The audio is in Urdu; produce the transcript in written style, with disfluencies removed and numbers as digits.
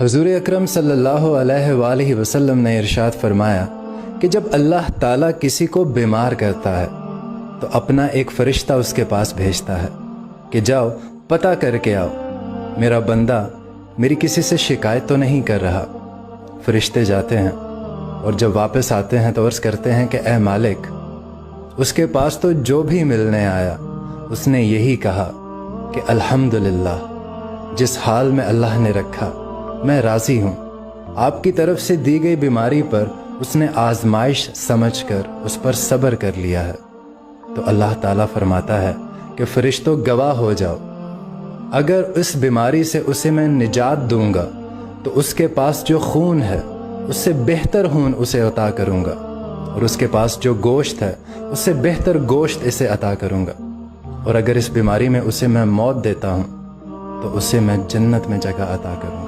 حضور اکرم صلی اللہ علیہ وآلہ وسلم نے ارشاد فرمایا کہ جب اللہ تعالیٰ کسی کو بیمار کرتا ہے تو اپنا ایک فرشتہ اس کے پاس بھیجتا ہے کہ جاؤ پتہ کر کے آؤ میرا بندہ میری کسی سے شکایت تو نہیں کر رہا۔ فرشتے جاتے ہیں اور جب واپس آتے ہیں تو عرض کرتے ہیں کہ اے مالک، اس کے پاس تو جو بھی ملنے آیا اس نے یہی کہا کہ الحمدللہ، جس حال میں اللہ نے رکھا میں راضی ہوں۔ آپ کی طرف سے دی گئی بیماری پر اس نے آزمائش سمجھ کر اس پر صبر کر لیا ہے۔ تو اللہ تعالیٰ فرماتا ہے کہ فرشتوں گواہ ہو جاؤ، اگر اس بیماری سے اسے میں نجات دوں گا تو اس کے پاس جو خون ہے اس سے بہتر خون اسے عطا کروں گا، اور اس کے پاس جو گوشت ہے اس سے بہتر گوشت اسے عطا کروں گا، اور اگر اس بیماری میں اسے میں موت دیتا ہوں تو اسے میں جنت میں جگہ عطا کروں گا۔